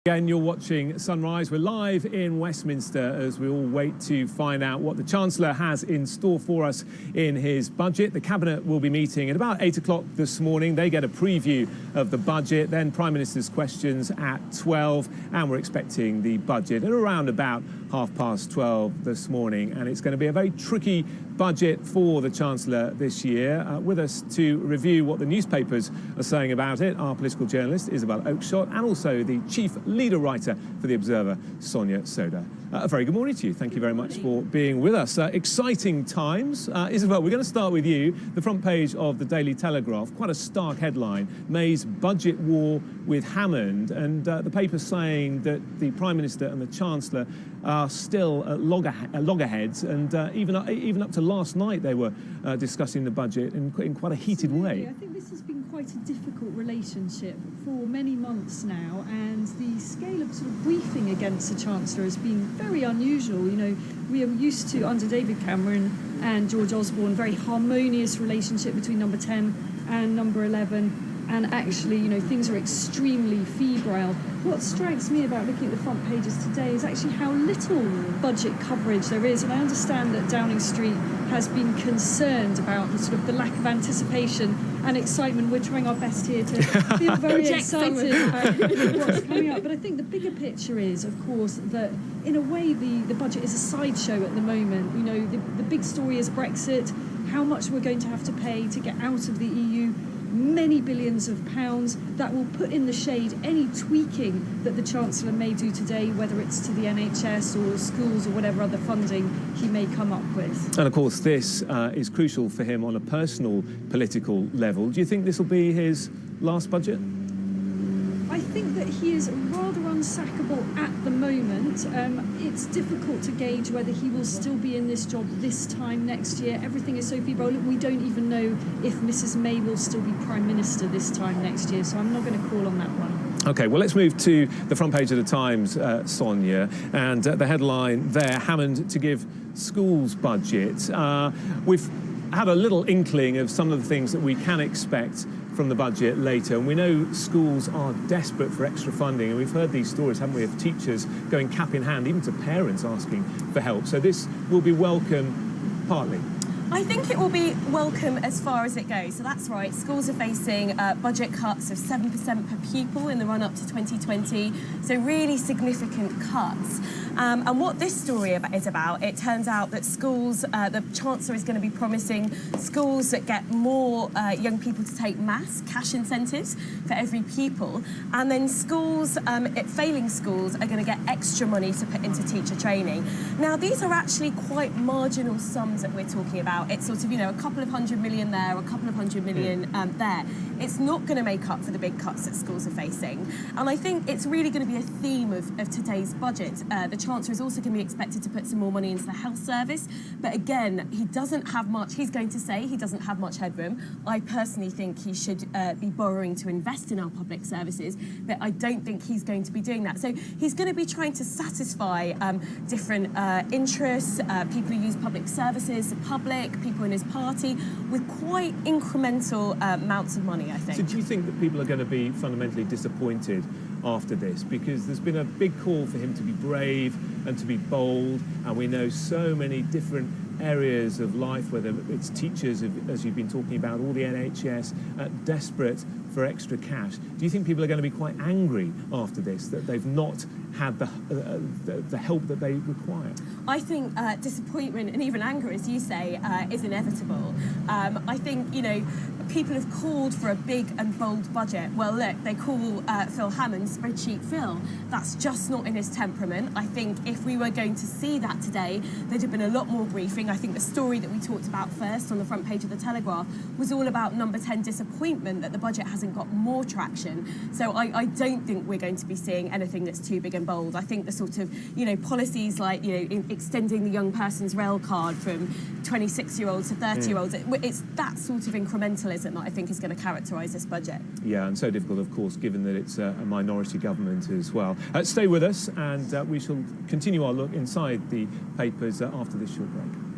Again, you're watching Sunrise. We're live in Westminster as we all wait to find out what the Chancellor has in store for us in his budget. The Cabinet will be meeting at about 8 o'clock this morning. They get a preview of the budget, then Prime Minister's questions at 12, and we're expecting the budget at around about 12:30 this morning. And it's going to be a very tricky budget for the Chancellor this year. With us to review what the newspapers are saying about it, our political journalist Isabel Oakeshott, and also the chief leader writer for The Observer, Sonia Sodha. A very good morning to you. Thank you very much for being with us. Exciting times. Isabel, we're going to start with you. The front page of the Daily Telegraph, quite a stark headline, May's budget war with Hammond, and the paper saying that the Prime Minister and the Chancellor are still at loggerheads, and even up to last night they were discussing the budget in quite a heated way. I think this has been quite a difficult relationship for many months now, and the scale of sort of briefing against the Chancellor has been very unusual. You know, we are used to, under David Cameron and George Osborne, very harmonious relationship between number 10 and number 11. And actually, you know, things are extremely febrile. What strikes me about looking at the front pages today is actually how little budget coverage there is. And I understand that Downing Street has been concerned about the sort of the lack of anticipation and excitement. We're trying our best here to feel very excited about what's coming up. But I think the bigger picture is, of course, that in a way the budget is a sideshow at the moment. You know, the big story is Brexit, how much we're going to have to pay to get out of the EU. Many billions of pounds that will put in the shade any tweaking that the Chancellor may do today, whether it's to the NHS or schools or whatever other funding he may come up with. And of course this is crucial for him on a personal political level. Do you think this will be his last budget? I think that he is rather unsackable at the moment. It's difficult to gauge whether he will still be in this job this time next year. Everything is so febrile. We don't even know if Mrs May will still be Prime Minister this time next year, so I'm not going to call on that one. OK, well, let's move to the front page of the Times, Sonia, and the headline there, Hammond to give schools budget. We've had a little inkling of some of the things that we can expect from the budget later, and we know schools are desperate for extra funding, and we've heard these stories, haven't we, of teachers going cap in hand, even to parents asking for help. So this will be welcome partly. I think it will be welcome as far as it goes. So that's right, schools are facing budget cuts of 7% per pupil in the run-up to 2020, so really significant cuts. And what this story is about, it turns out that schools, the Chancellor is going to be promising schools that get more young people to take maths, cash incentives for every pupil, and then schools, failing schools, are going to get extra money to put into teacher training. Now, these are actually quite marginal sums that we're talking about. It's sort of, you know, a couple of $100 million there, a couple of $100 million there. It's not going to make up for the big cuts that schools are facing. And I think it's really going to be a theme of today's budget. The Chancellor is also going to be expected to put some more money into the health service. But again, he doesn't have much. He's going to say he doesn't have much headroom. I personally think he should be borrowing to invest in our public services, but I don't think he's going to be doing that. So he's going to be trying to satisfy different interests, people who use public services, the public, people in his party, with quite incremental amounts of money, I think. So do you think that people are going to be fundamentally disappointed after this? Because there's been a big call for him to be brave and to be bold, and we know so many different areas of life, whether it's teachers, as you've been talking about, all the NHS, desperate for extra cash. Do you think people are going to be quite angry after this, that they've not had the help that they require? I think disappointment and even anger, as you say, is inevitable. I think, you know, people have called for a big and bold budget. Well, look, they call Phil Hammond Spreadsheet Phil. That's just not in his temperament. I think if we were going to see that today, there'd have been a lot more briefing. I think the story that we talked about first on the front page of the Telegraph was all about number 10 disappointment that the budget hasn't got more traction. So I don't think we're going to be seeing anything that's too big and bold. I think the sort of, you know, policies like, you know, extending the young person's rail card from 26-year-olds to 30-year-olds, it's that sort of incrementalism that I think is going to characterise this budget. Yeah, and so difficult, of course, given that it's a minority government as well. Stay with us, and we shall continue our look inside the papers after this short break.